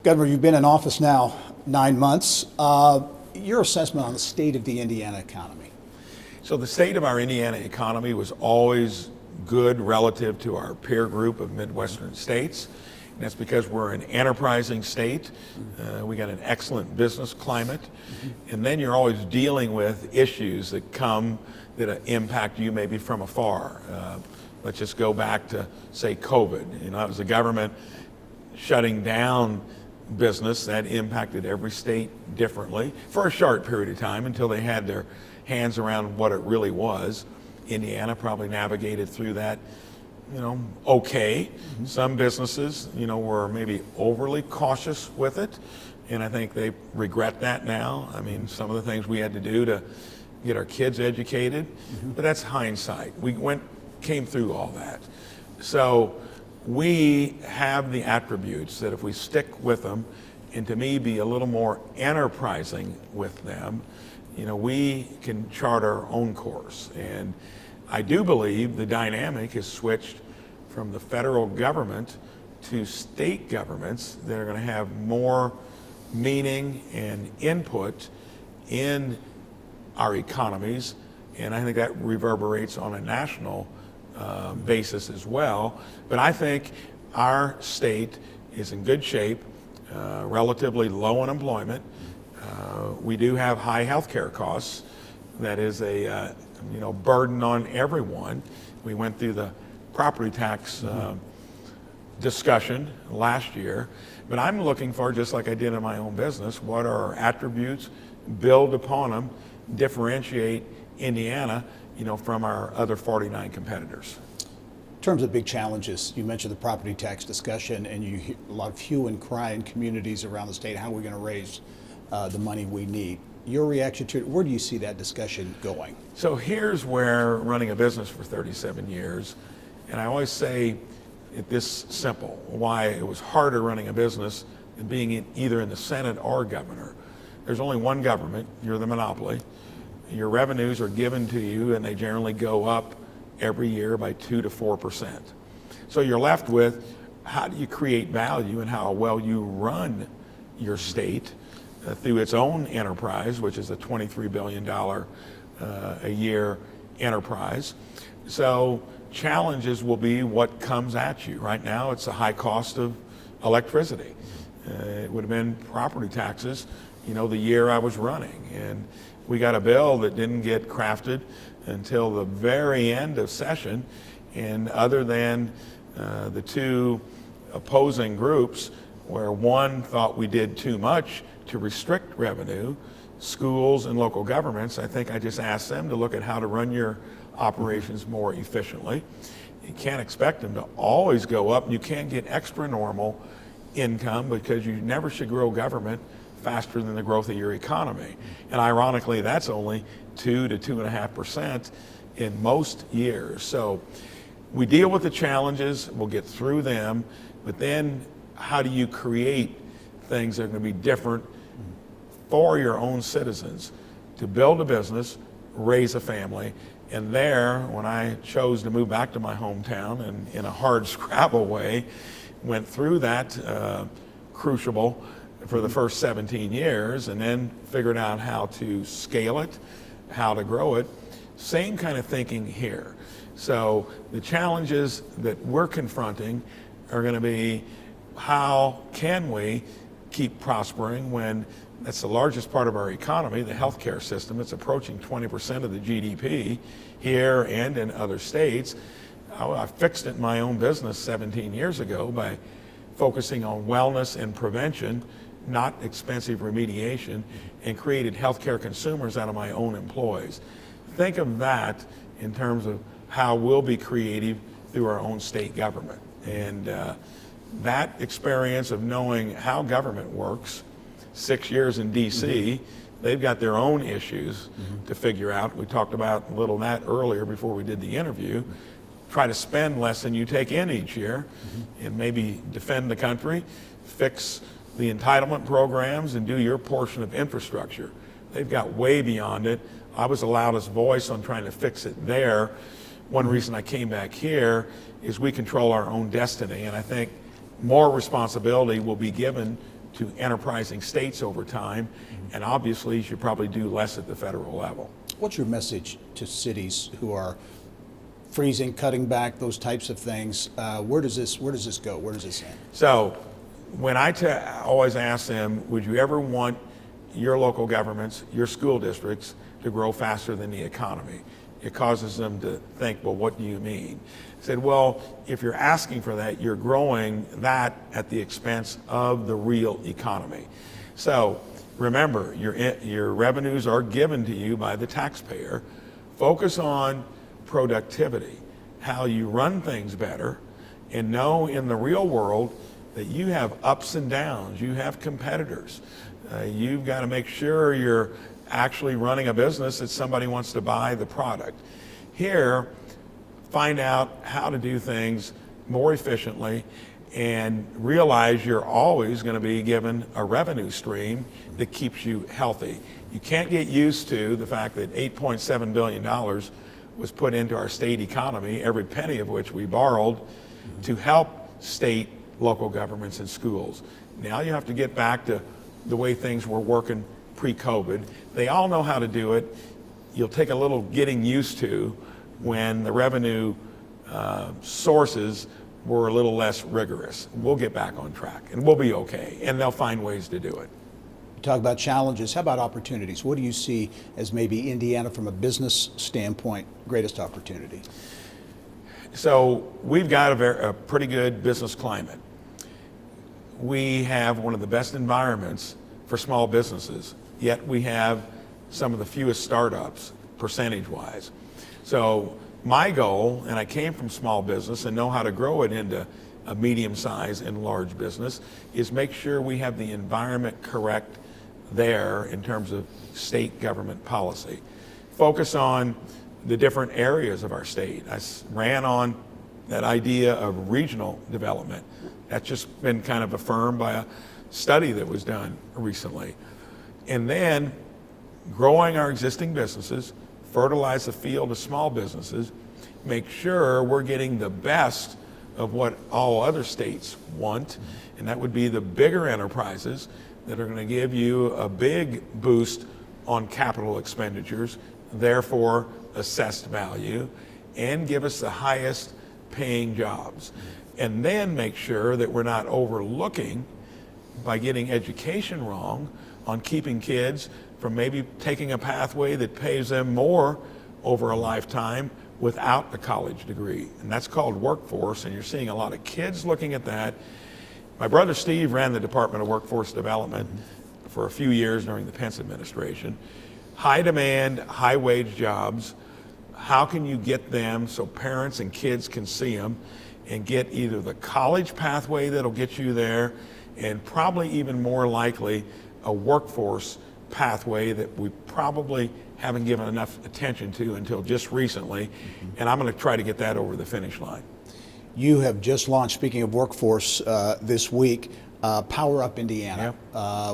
Governor, you've been in office now 9 months. Your assessment on the state of the Indiana economy? So the state of our Indiana economy was always good relative to our peer group of Midwestern states. And that's because we're an enterprising state. We got an excellent business climate. And then you're always dealing with issues that come that impact you maybe from afar. Let's just go back to, say, COVID. It was the government shutting down business that impacted every state differently for a short period of time until they had their hands around what it really was. Indiana probably navigated through that, okay. Some businesses, were maybe overly cautious with it, and I think they regret that now. I mean, some of the things we had to do to get our kids educated, but that's hindsight. We came through all that. So we have the attributes that if we stick with them and to me be a little more enterprising with them, we can chart our own course. And I do believe the dynamic has switched from the federal government to state governments that are going to have more meaning and input in our economies. And I think that reverberates on a national basis as well. But I think our state is in good shape, relatively low unemployment. We do have high health care costs. That is a burden on everyone. We went through the property tax discussion last year, but I'm looking for, just like I did in my own business, what are our attributes, build upon them, differentiate Indiana from our other 49 competitors. In terms of big challenges, you mentioned the property tax discussion, and you hear a lot of hue and cry in communities around the state. How are we going to raise the money we need? Your reaction to it, where do you see that discussion going? So here's where, running a business for 37 years, and I always say it this simple, why it was harder running a business than being either in the Senate or governor. There's only one government, you're the monopoly. Your revenues are given to you and they generally go up every year by 2 to 4%. So you're left with how do you create value and how well you run your state through its own enterprise, which is a $23 billion a year enterprise. So challenges will be what comes at you. Right now it's a high cost of electricity. It would have been property taxes, the year I was running. And we got a bill that didn't get crafted until the very end of session. And other than the two opposing groups, where one thought we did too much to restrict revenue, schools and local governments, I think I just asked them to look at how to run your operations more efficiently. You can't expect them to always go up. You can't get extra normal income because you never should grow government faster than the growth of your economy. And ironically, that's only 2 to 2.5% in most years. So we deal with the challenges, we'll get through them, but then how do you create things that are going to be different for your own citizens to build a business, raise a family? And there, when I chose to move back to my hometown and in a hard scrabble way, went through that crucible for the first 17 years and then figured out how to scale it, how to grow it. Same kind of thinking here. So the challenges that we're confronting are going to be, how can we keep prospering when that's the largest part of our economy, the healthcare system. It's approaching 20% of the GDP here and in other states. I fixed it in my own business 17 years ago by focusing on wellness and prevention, not expensive remediation, and created healthcare consumers out of my own employees. Think of that in terms of how we'll be creative through our own state government. And that experience of knowing how government works, 6 years in DC, they've got their own issues to figure out. We talked about a little of that earlier before we did the interview. Try to spend less than you take in each year and maybe defend the country, fix the entitlement programs, and do your portion of infrastructure. They've got way beyond it. I was the loudest voice on trying to fix it there. One reason I came back here is we control our own destiny, and I think more responsibility will be given to enterprising states over time, and obviously you should probably do less at the federal level. What's your message to cities who are freezing, cutting back, those types of things? Where does this go? Where does this end? So when I always ask them, would you ever want your local governments, your school districts to grow faster than the economy? It causes them to think, well, what do you mean? I said, well, if you're asking for that, you're growing that at the expense of the real economy. So remember, your revenues are given to you by the taxpayer. Focus on productivity, how you run things better, and know in the real world that you have ups and downs, you have competitors. You've got to make sure you're actually running a business that somebody wants to buy the product. Here, find out how to do things more efficiently and realize you're always going to be given a revenue stream that keeps you healthy. You can't get used to the fact that $8.7 billion was put into our state economy, every penny of which we borrowed to help state, local governments and schools. Now you have to get back to the way things were working pre-COVID. They all know how to do it. You'll take a little getting used to when the revenue sources were a little less rigorous. We'll get back on track and we'll be okay, and they'll find ways to do it. You talk about challenges. How about opportunities? What do you see as maybe Indiana from a business standpoint, greatest opportunity? So we've got a pretty good business climate. We have one of the best environments for small businesses, yet we have some of the fewest startups percentage-wise. So my goal, and I came from small business and know how to grow it into a medium-sized and large business, is make sure we have the environment correct there in terms of state government policy. Focus on the different areas of our state. I ran on that idea of regional development. That's just been kind of affirmed by a study that was done recently. And then growing our existing businesses, fertilize the field of small businesses, make sure we're getting the best of what all other states want, and that would be the bigger enterprises that are going to give you a big boost on capital expenditures, therefore assessed value, and give us the highest paying jobs. And then make sure that we're not overlooking, by getting education wrong, on keeping kids from maybe taking a pathway that pays them more over a lifetime without the college degree. And that's called workforce, and you're seeing a lot of kids looking at that. My brother Steve ran the Department of Workforce Development for a few years during the Pence administration. High demand, high wage jobs. How can you get them so parents and kids can see them and get either the college pathway that'll get you there, and probably even more likely a workforce pathway that we probably haven't given enough attention to until just recently, and I'm going to try to get that over the finish line. You have just launched, speaking of workforce, this week, PowerUp Indiana,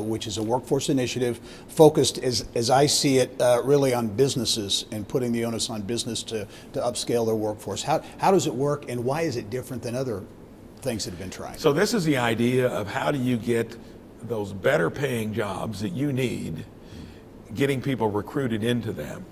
which is a workforce initiative focused, as I see it, really on businesses and putting the onus on business to upscale their workforce. How does it work, and why is it different than other things that have been tried? So this is the idea of how do you get those better paying jobs that you need, getting people recruited into them.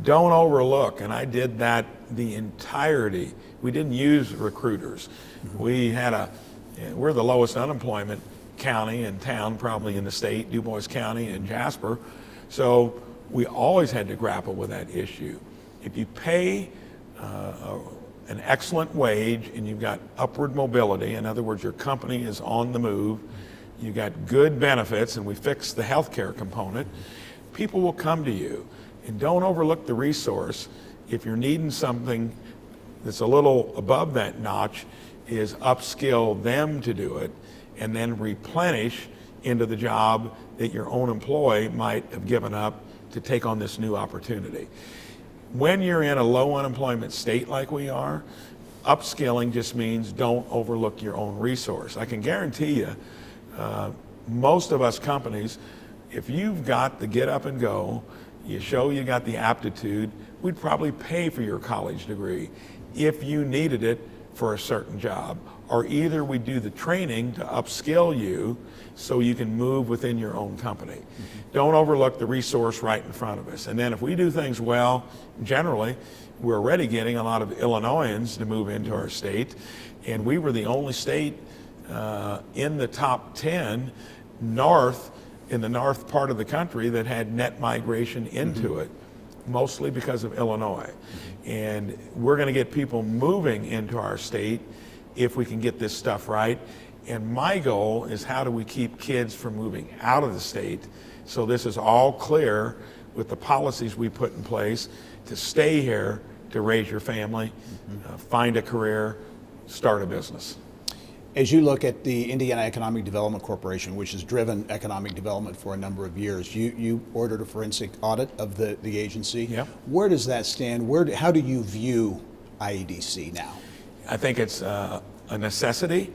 Don't overlook, and I did that the entirety. We didn't use recruiters. We're the lowest unemployment county and town probably in the state, Du Bois County and Jasper. So we always had to grapple with that issue. If you pay an excellent wage and you've got upward mobility, in other words, your company is on the move, you've got good benefits, and we fixed the healthcare component, people will come to you. And don't overlook the resource. If you're needing something that's a little above that notch, is upskill them to do it and then replenish into the job that your own employee might have given up to take on this new opportunity. When you're in a low unemployment state like we are, upskilling just means don't overlook your own resource. I can guarantee you, most of us companies, if you've got the get up and go, you show you got the aptitude, we'd probably pay for your college degree if you needed it for a certain job, or either we do the training to upskill you so you can move within your own company. Don't overlook the resource right in front of us. And then if we do things well, generally, we're already getting a lot of Illinoisans to move into our state, and we were the only state in the top 10 in the north part of the country that had net migration into it, mostly because of Illinois. And we're going to get people moving into our state if we can get this stuff right. And my goal is, how do we keep kids from moving out of the state? So this is all clear with the policies we put in place to stay here, to raise your family, find a career, start a business. As you look at the Indiana Economic Development Corporation, which has driven economic development for a number of years, you ordered a forensic audit of the agency. Yep. Where does that stand? How do you view IEDC now? I think it's a necessity,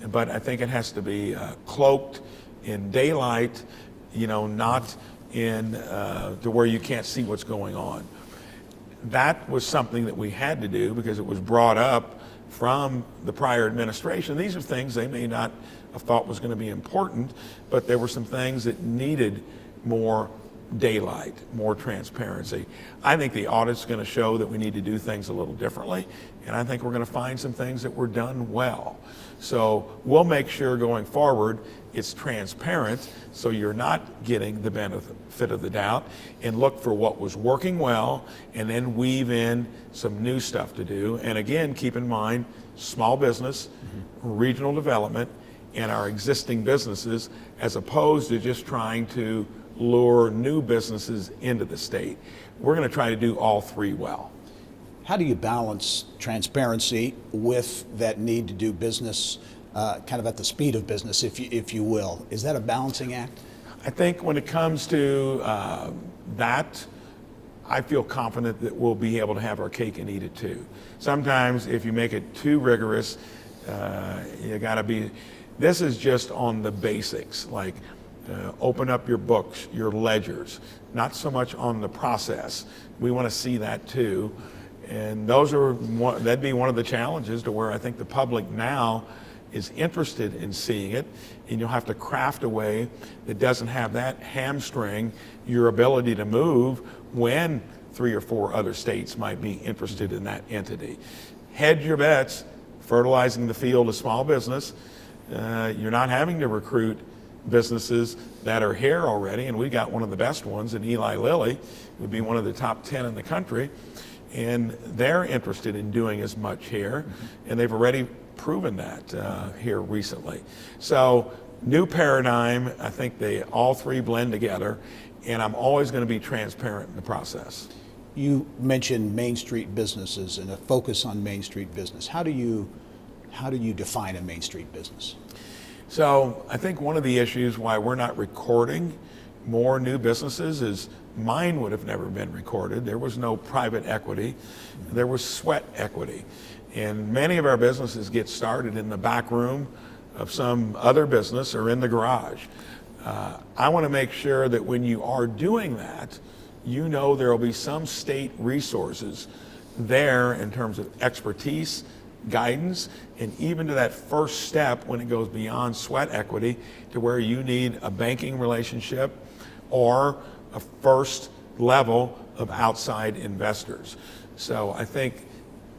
but I think it has to be cloaked in daylight, not in to where you can't see what's going on. That was something that we had to do because it was brought up from the prior administration. These are things they may not have thought was going to be important, but there were some things that needed more daylight, more transparency. I think the audit's going to show that we need to do things a little differently, and I think we're going to find some things that were done well. So we'll make sure going forward it's transparent, so you're not getting the benefit of the doubt, and look for what was working well and then weave in some new stuff to do. And again, keep in mind small business, regional development, and our existing businesses, as opposed to just trying to lure new businesses into the state. We're going to try to do all three well. How do you balance transparency with that need to do business kind of at the speed of business, if you will? Is that a balancing act? I think when it comes to that, I feel confident that we'll be able to have our cake and eat it too. Sometimes if you make it too rigorous, you gotta be, this is just on the basics, like open up your books, your ledgers, not so much on the process. We want to see that too. And that'd be one of the challenges, to where I think the public now is interested in seeing it, and you'll have to craft a way that doesn't have that hamstring your ability to move when 3 or 4 other states might be interested in that entity. Hedge your bets, fertilizing the field of small business. You're not having to recruit businesses that are here already, and we got one of the best ones in Eli Lilly, would be one of the top 10 in the country, and they're interested in doing as much here, and they've already proven that here recently. So new paradigm, I think they all three blend together, and I'm always going to be transparent in the process. You mentioned Main Street businesses and a focus on Main Street business. How do you define a Main Street business? So I think one of the issues why we're not recording more new businesses is mine would have never been recorded. There was no private equity. There was sweat equity. And many of our businesses get started in the back room of some other business or in the garage. I want to make sure that when you are doing that, there will be some state resources there in terms of expertise, guidance, and even to that first step when it goes beyond sweat equity, to where you need a banking relationship or a first level of outside investors. So I think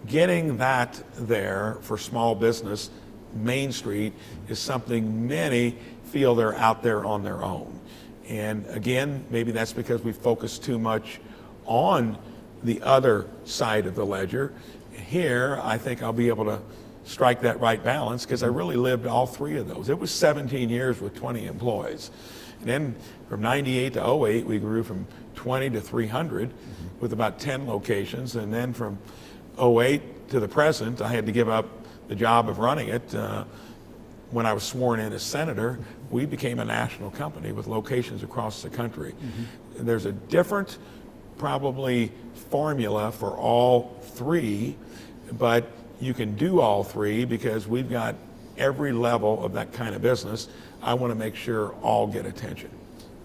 getting that there for small business, Main Street, is something many feel they're out there on their own. And again, maybe that's because we focus too much on the other side of the ledger. Here, I think I'll be able to strike that right balance, because I really lived all three of those. It was 17 years with 20 employees. And then from 98 to 08, we grew from 20 to 300 with about 10 locations. And then from 08 to the present, I had to give up the job of running it. When I was sworn in as senator, we became a national company with locations across the country. There's a different, probably, formula for all three, but you can do all three because we've got every level of that kind of business. I want to make sure all get attention.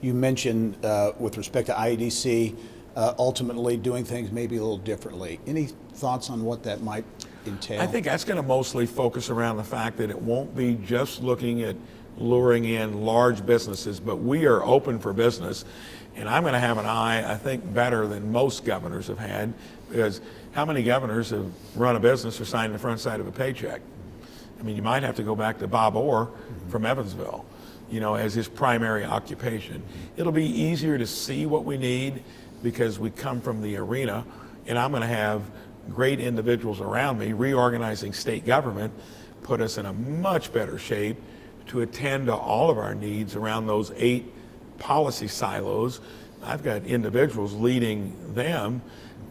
You mentioned with respect to IEDC, ultimately doing things maybe a little differently. Any thoughts on what that might entail? I think that's going to mostly focus around the fact that it won't be just looking at luring in large businesses, but we are open for business. And I'm going to have an eye, I think, better than most governors have had, because how many governors have run a business or signed the front side of a paycheck? I mean, you might have to go back to Bob Orr from Evansville, as his primary occupation. It'll be easier to see what we need because we come from the arena, and I'm going to have great individuals around me reorganizing state government, put us in a much better shape to attend to all of our needs around those 8 policy silos. I've got individuals leading them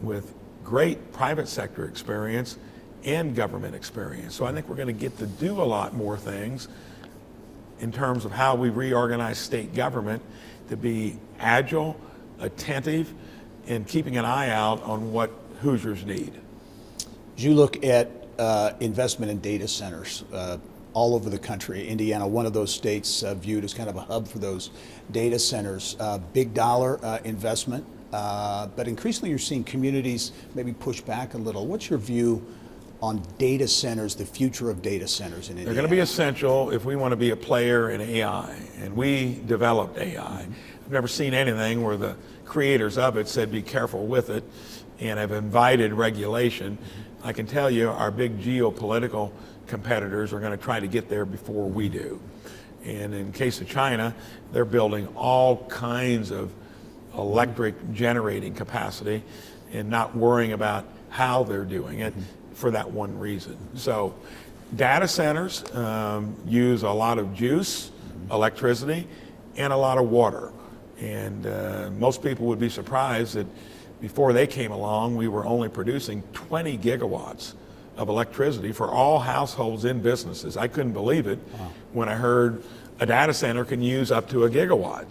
with great private sector experience and government experience. So I think we're going to get to do a lot more things in terms of how we reorganize state government to be agile, attentive, and keeping an eye out on what Hoosiers need. As you look at investment in data centers all over the country, Indiana, one of those states viewed as kind of a hub for those data centers, big dollar investment, but increasingly you're seeing communities maybe push back a little. What's your view on data centers, the future of data centers in Indiana? They're going to be essential if we want to be a player in AI, and we developed AI. I've never seen anything where the creators of it said be careful with it, and have invited regulation. I can tell you our big geopolitical competitors are going to try to get there before we do. And in case of China, they're building all kinds of electric generating capacity and not worrying about how they're doing it for that one reason. So data centers use a lot of juice, electricity, and a lot of water. And most people would be surprised that before they came along, we were only producing 20 gigawatts of electricity for all households and businesses. I couldn't believe it when I heard a data center can use up to a gigawatt.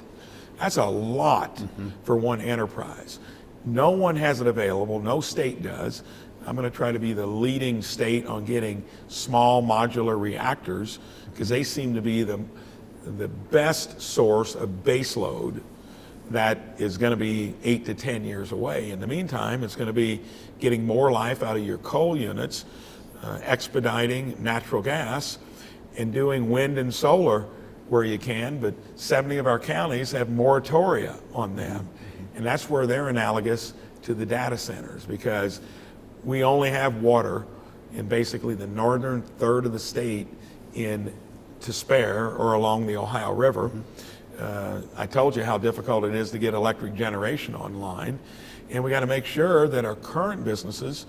That's a lot for one enterprise. No one has it available, no state does. I'm going to try to be the leading state on getting small modular reactors because they seem to be the best source of base load that is going to be 8 to 10 years away. In the meantime, it's going to be getting more life out of your coal units, expediting natural gas, and doing wind and solar where you can, but 70 of our counties have moratoria on them. And that's where they're analogous to the data centers because we only have water in basically the northern third of the state to spare or along the Ohio River. I told you how difficult it is to get electric generation online, and we got to make sure that our current businesses,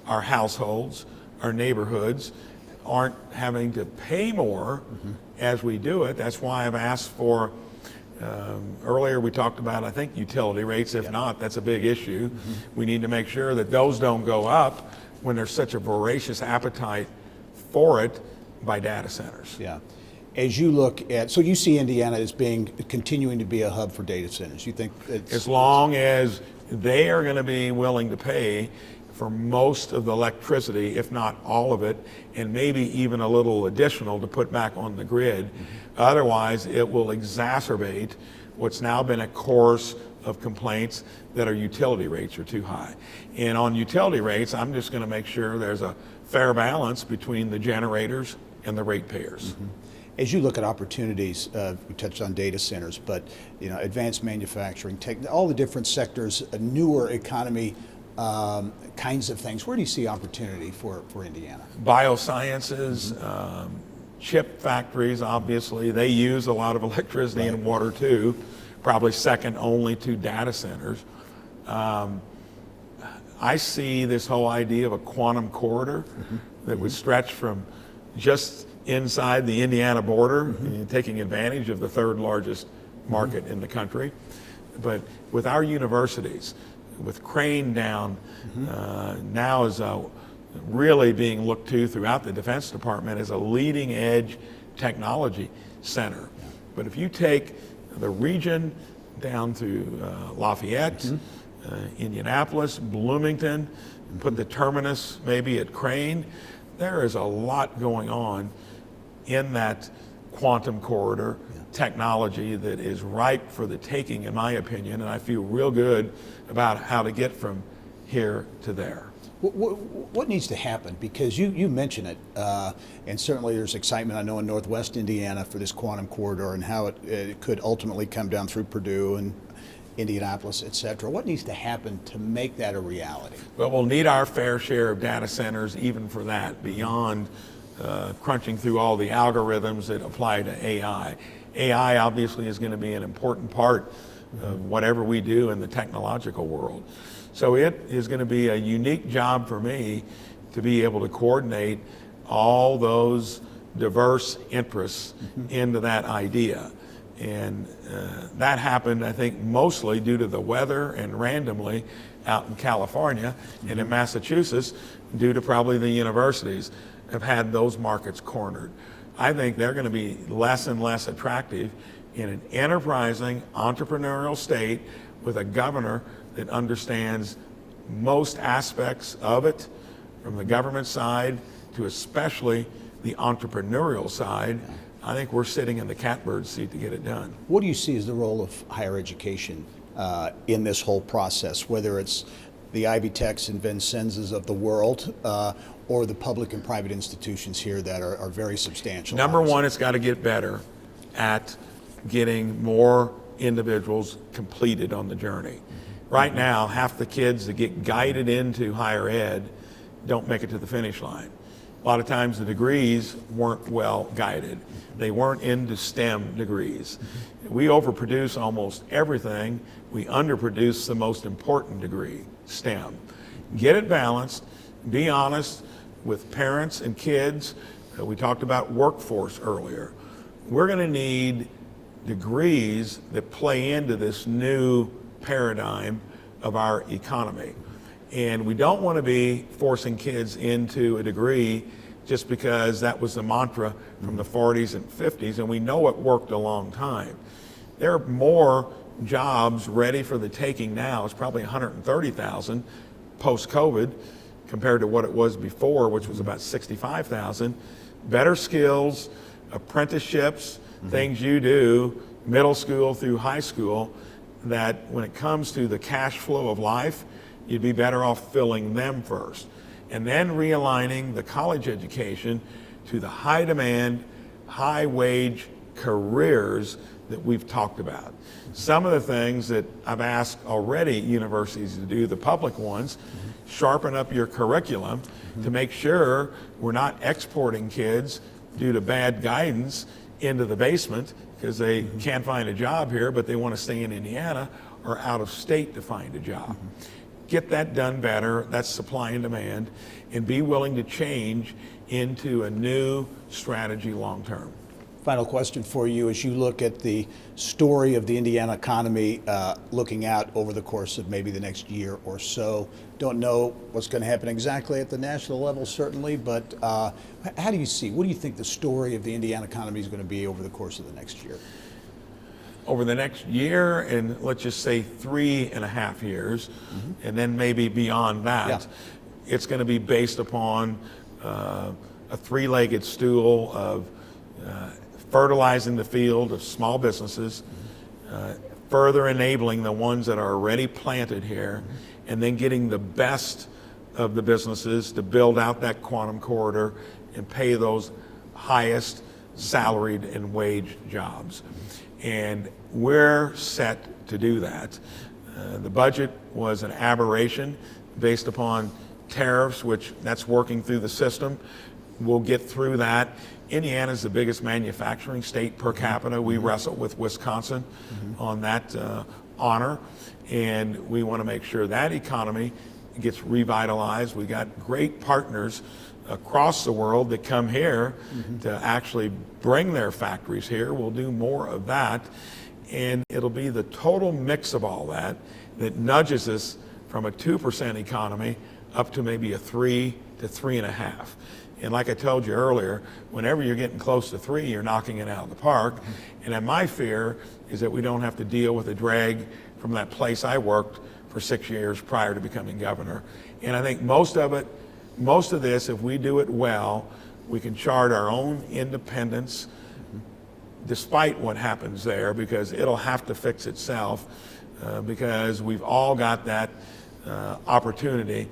our households, our neighborhoods aren't having to pay more as we do it. That's why I've asked for, earlier we talked about, I think, utility rates. If not, that's a big issue. We need to make sure that those don't go up when there's such a voracious appetite for it by data centers. Yeah. As you look at, so you see Indiana as continuing to be a hub for data centers. You think it's, as long as they are going to be willing to pay for most of the electricity, if not all of it, and maybe even a little additional to put back on the grid. Otherwise, it will exacerbate what's now been a course of complaints that our utility rates are too high. And on utility rates, I'm just going to make sure there's a fair balance between the generators and the ratepayers. As you look at opportunities, we touched on data centers, but advanced manufacturing, all the different sectors, a newer economy, kinds of things. Where do you see opportunity for Indiana? Biosciences, chip factories, obviously, they use a lot of electricity and water too, probably second only to data centers. I see this whole idea of a quantum corridor that would stretch from just inside the Indiana border, taking advantage of the third largest market in the country. But with our universities, with Crane down, now is really being looked to throughout the Defense Department as a leading edge technology center. But if you take the region down to Lafayette, Indianapolis, Bloomington, put the terminus maybe at Crane, there is a lot going on in that quantum corridor technology that is ripe for the taking, in my opinion, and I feel real good about how to get from here to there. What needs to happen? Because you mention it, and certainly there's excitement, I know, in Northwest Indiana for this quantum corridor and how it could ultimately come down through Purdue and Indianapolis, et cetera. What needs to happen to make that a reality? Well, we'll need our fair share of data centers even for that, beyond crunching through all the algorithms that apply to AI. AI obviously is going to be an important part of whatever we do in the technological world. So it is going to be a unique job for me to be able to coordinate all those diverse interests into that idea. And that happened, I think, mostly due to the weather and randomly out in California and in Massachusetts, due to probably the universities have had those markets cornered. I think they're going to be less and less attractive in an enterprising, entrepreneurial state with a governor that understands most aspects of it, from the government side to especially the entrepreneurial side. I think we're sitting in the catbird seat to get it done. What do you see as the role of higher education in this whole process, whether it's the Ivy Techs and Vincenzas of the world, or the public and private institutions here that are very substantial? Number one, it's got to get better at getting more individuals completed on the journey. Right now, half the kids that get guided into higher ed don't make it to the finish line. A lot of times the degrees weren't well guided. They weren't into STEM degrees. We overproduce almost everything. We underproduce the most important degree, STEM. Get it balanced. Be honest with parents and kids. We talked about workforce earlier. We're going to need degrees that play into this new paradigm of our economy. And we don't want to be forcing kids into a degree just because that was the mantra from the 40s and 50s, and we know it worked a long time. There are more jobs ready for the taking now. It's probably 130,000 post-COVID compared to what it was before, which was about 65,000. Better skills, apprenticeships, things you do, middle school through high school, that when it comes to the cash flow of life, you'd be better off filling them first. And then realigning the college education to the high demand, high wage careers that we've talked about. Some of the things that I've asked already universities to do, the public ones, sharpen up your curriculum to make sure we're not exporting kids due to bad guidance into the basement because they can't find a job here, but they want to stay in Indiana or out of state to find a job. Get that done better. That's supply and demand, and be willing to change into a new strategy long term. Final question for you. As you look at the story of the Indiana economy, looking out over the course of maybe the next year or so, don't know what's going to happen exactly at the national level, certainly, but how do you see, what do you think the story of the Indiana economy is going to be over the course of the next year? Over the next year, and let's just say 3.5 years, and then maybe beyond that, it's going to be based upon a three-legged stool of fertilizing the field of small businesses, further enabling the ones that are already planted here, and then getting the best of the businesses to build out that quantum corridor and pay those highest salaried and wage jobs. And we're set to do that. The budget was an aberration based upon tariffs, which that's working through the system. We'll get through that. Indiana's the biggest manufacturing state per capita. We wrestle with Wisconsin on that honor, and we want to make sure that economy gets revitalized. We got great partners across the world that come here to actually bring their factories here. We'll do more of that, and it'll be the total mix of all that that nudges us from a 2% economy up to maybe a 3 to 3.5. And like I told you earlier, whenever you're getting close to 3, you're knocking it out of the park. And then my fear is that we don't have to deal with the drag from that place I worked for 6 years prior to becoming governor. And I think most of this, if we do it well, we can chart our own independence despite what happens there, because it'll have to fix itself, because we've all got that opportunity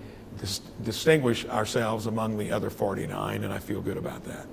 distinguish ourselves among the other 49, and I feel good about that.